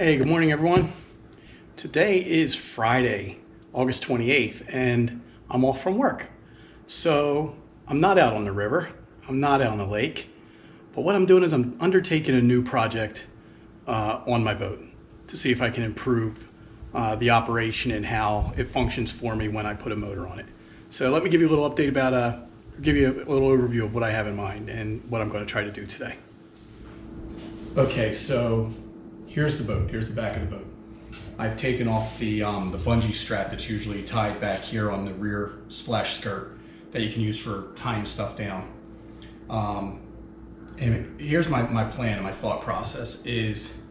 Hey, good morning everyone. Today is Friday, August 28th, and I'm off from work. So I'm not out on the river, I'm not out on the lake, but what I'm doing is I'm undertaking a new project on my boat to see if I can improve the operation and how it functions for me when I put a motor on it. So let me give you a little update about, give you a little overview of what I have in mind and what I'm going to try to do today. Okay, so here's the boat. Here's the back of the boat. I've taken off the bungee strap that's usually tied back here on the rear splash skirt that you can use for tying stuff down. And here's my plan and my thought process is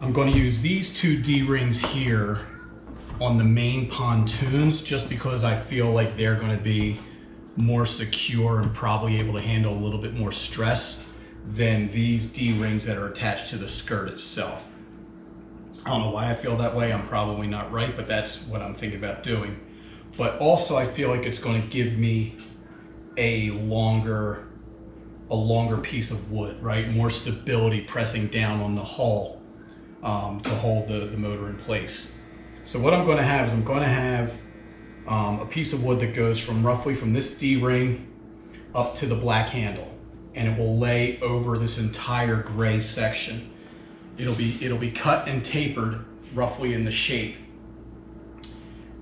I'm going to use these two D-rings here on the main pontoons just because I feel like they're going to be more secure and probably able to handle a little bit more stress than these D-rings that are attached to the skirt itself. I don't know why I feel that way. I'm probably not right, but that's what I'm thinking about doing. But also I feel like it's going to give me a longer piece of wood, right? More stability pressing down on the hull to hold the motor in place. So what I'm going to have is I'm going to have a piece of wood that goes roughly from this D-ring up to the black handle, and it will lay over this entire gray section. It'll be cut and tapered roughly in the shape.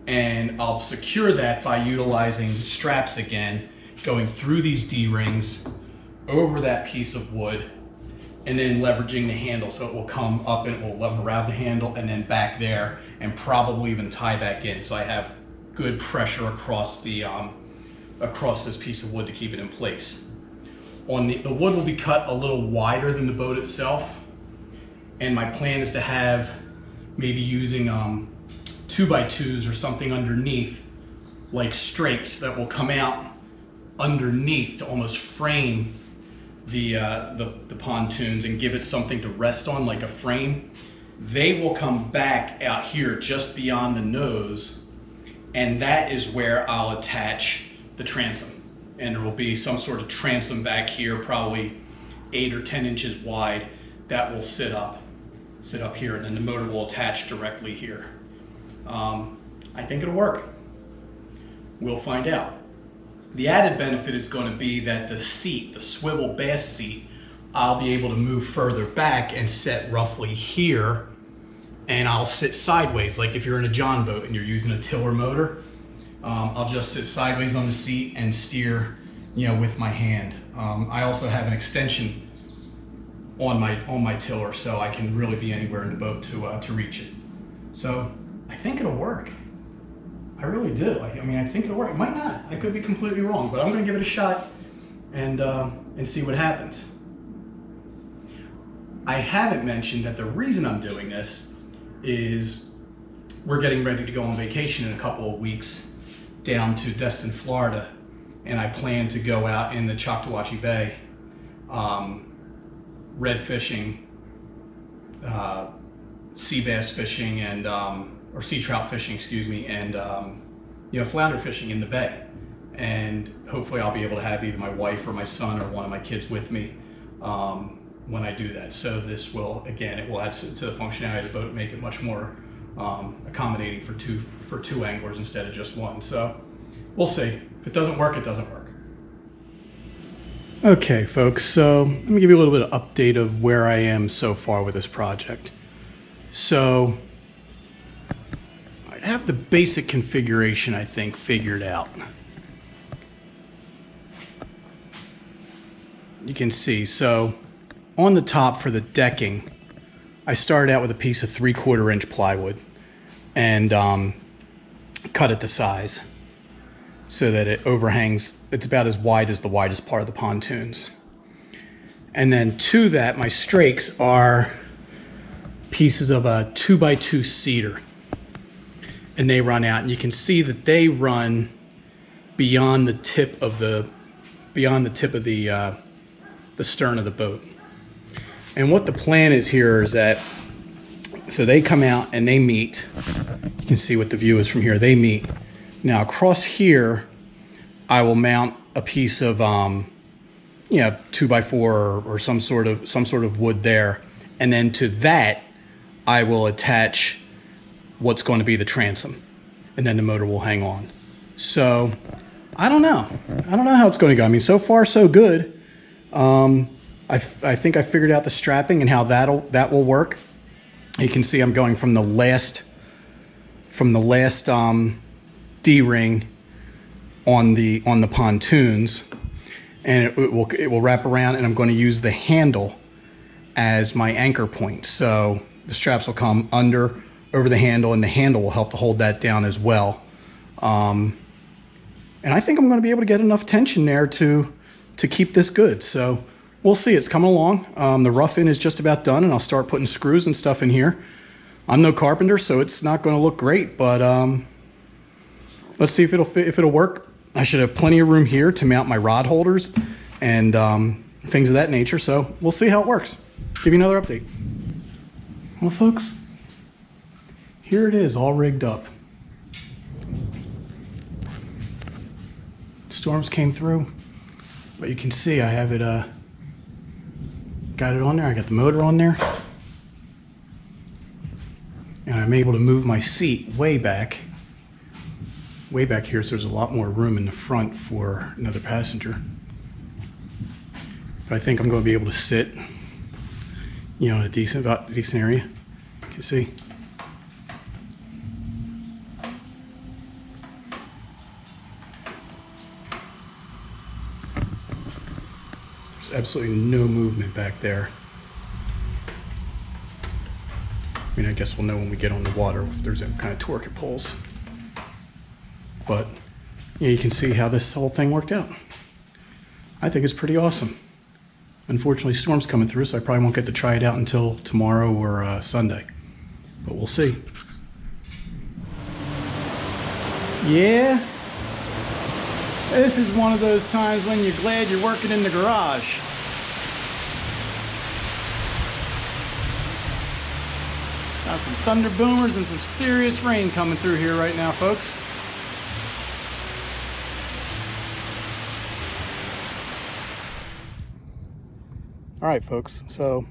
And I'll secure that by utilizing straps again, going through these D-rings over that piece of wood, and then leveraging the handle so it will come up and it will come around the handle and then back there and probably even tie back in. So I have good pressure across this piece of wood to keep it in place. The wood will be cut a little wider than the boat itself, and my plan is to have maybe using 2x2s or something underneath, like strakes that will come out underneath to almost frame the pontoons and give it something to rest on, like a frame. They will come back out here just beyond the nose, and that is where I'll attach the transom. And there will be some sort of transom back here, probably 8 or 10 inches wide, that will sit up here, and then the motor will attach directly here. I think it'll work. We'll find out. The added benefit is going to be that the seat, the swivel bass seat, I'll be able to move further back and set roughly here, and I'll sit sideways, like if you're in a John boat and you're using a tiller motor. I'll just sit sideways on the seat and steer, with my hand. I also have an extension on my tiller, so I can really be anywhere in the boat to reach it. So I think it'll work. I really do. I think it'll work. It might not. I could be completely wrong, but I'm going to give it a shot and see what happens. I haven't mentioned that the reason I'm doing this is we're getting ready to go on vacation in a couple of weeks down to Destin, Florida, and I plan to go out in the Choctawhatchee Bay, red fishing, sea bass fishing, and or sea trout fishing, excuse me, and flounder fishing in the bay. And hopefully I'll be able to have either my wife or my son or one of my kids with me when I do that. So this will, again, it will add to the functionality of the boat, make it much more accommodating for two anglers instead of just one. So we'll see. If it doesn't work, it doesn't work. Okay, folks, so let me give you a little bit of update of where I am so far with this project. So I have the basic configuration, I think, figured out. You can see, so on the top for the decking, I started out with a piece of 3/4 inch plywood and cut it to size so that it overhangs. It's about as wide as the widest part of the pontoons. And then to that, my strakes are pieces of a 2x2 cedar, and they run out, and you can see that they run beyond the tip of the stern of the boat. And what the plan is here is that, so they come out and they meet. You can see what the view is from here. They meet. Now across here, I will mount a piece of 2x4 or some sort of wood there, and then to that I will attach what's going to be the transom, and then the motor will hang on. So I don't know how it's going to go. I mean, so far so good. I think I figured out the strapping and how that will work. You can see I'm going from the last D-ring on the pontoons, and it will wrap around, and I'm going to use the handle as my anchor point. So the straps will come over the handle, and the handle will help to hold that down as well. And I think I'm going to be able to get enough tension there to keep this good. So we'll see. It's coming along. The rough in is just about done, and I'll start putting screws and stuff in here. I'm no carpenter, so it's not going to look great, but let's see if it'll fit, if it'll work. I should have plenty of room here to mount my rod holders and things of that nature. So we'll see how it works. Give you another update. Well, folks, here it is, all rigged up. Storms came through, but you can see I have it got it on there. I got the motor on there, and I'm able to move my seat way back here, so there's a lot more room in the front for another passenger. But I think I'm going to be able to sit, in a decent area. You can see. There's absolutely no movement back there. I mean, I guess we'll know when we get on the water if there's any kind of torque it pulls. But yeah, you can see how this whole thing worked out. I think it's pretty awesome. Unfortunately, storm's coming through, so I probably won't get to try it out until tomorrow or Sunday. But we'll see. Yeah. This is one of those times when you're glad you're working in the garage. Got some thunder boomers and some serious rain coming through here right now, folks. All right, folks, so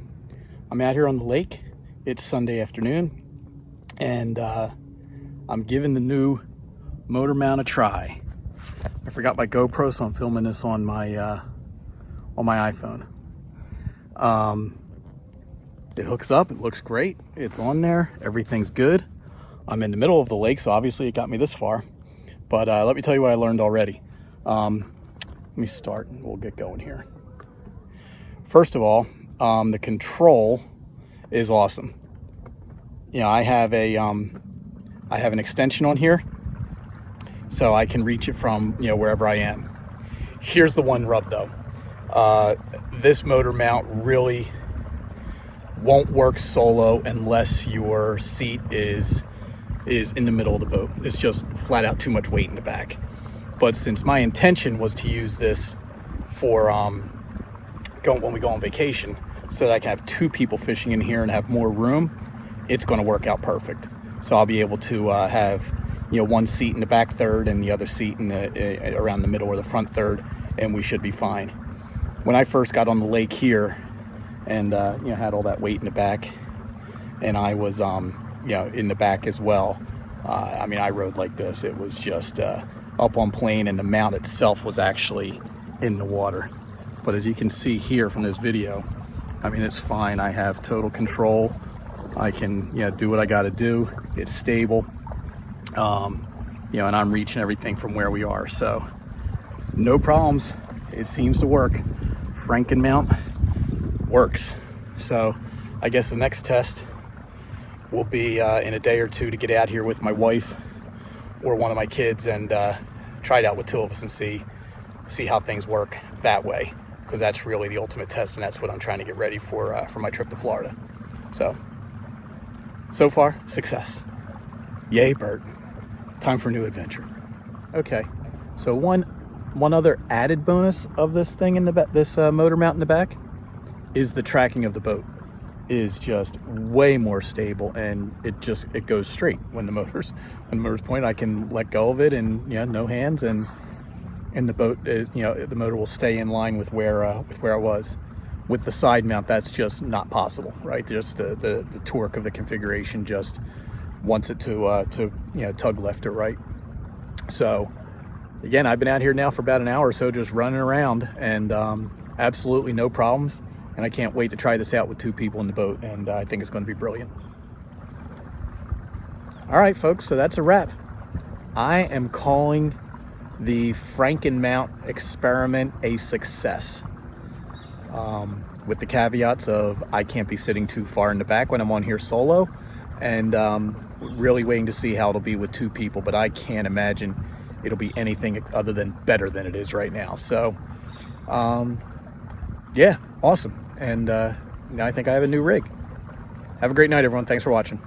I'm out here on the lake. It's Sunday afternoon, and I'm giving the new motor mount a try. I forgot my GoPro, so I'm filming this on my iPhone. It hooks up, it looks great, it's on there, everything's good. I'm in the middle of the lake, so obviously it got me this far. But let me tell you what I learned already. Let me start and we'll get going here. First of all, the control is awesome. I have an extension on here, so I can reach it from wherever I am. Here's the one rub though. This motor mount really won't work solo unless your seat is in the middle of the boat. It's just flat out too much weight in the back. But since my intention was to use this for when we go on vacation, so that I can have two people fishing in here and have more room, it's going to work out perfect. So I'll be able to have one seat in the back third and the other seat in around the middle or the front third, and we should be fine. When I first got on the lake here and had all that weight in the back, and I was in the back as well, I mean, I rode like this. It was just up on plane, and the mount itself was actually in the water. But as you can see here from this video, I mean, it's fine. I have total control. I can do what I got to do. It's stable, and I'm reaching everything from where we are, so no problems. It seems to work. FrankenMount works. So I guess the next test will be in a day or two to get out here with my wife or one of my kids and try it out with two of us and see how things work that way, because that's really the ultimate test, and that's what I'm trying to get ready for my trip to Florida. So far, success. Yay, Bert. Time for a new adventure. Okay, so one other added bonus of this thing in the back, this motor mount in the back, is the tracking of the boat is just way more stable, and it goes straight when the motor's pointed. I can let go of it and no hands, and the boat the motor will stay in line with where I was. With the side mount, that's just not possible, right? Just the torque of the configuration just wants it to tug left or right. So again, I've been out here now for about an hour or so just running around, and absolutely no problems. And I can't wait to try this out with 2 people in the boat, and I think it's going to be brilliant. All right, folks, so that's a wrap. I am calling the FrankenMount experiment a success. With the caveats of I can't be sitting too far in the back when I'm on here solo, and really waiting to see how it'll be with 2 people, but I can't imagine it'll be anything other than better than it is right now. So yeah, awesome. And now I think I have a new rig. Have a great night, everyone. Thanks for watching.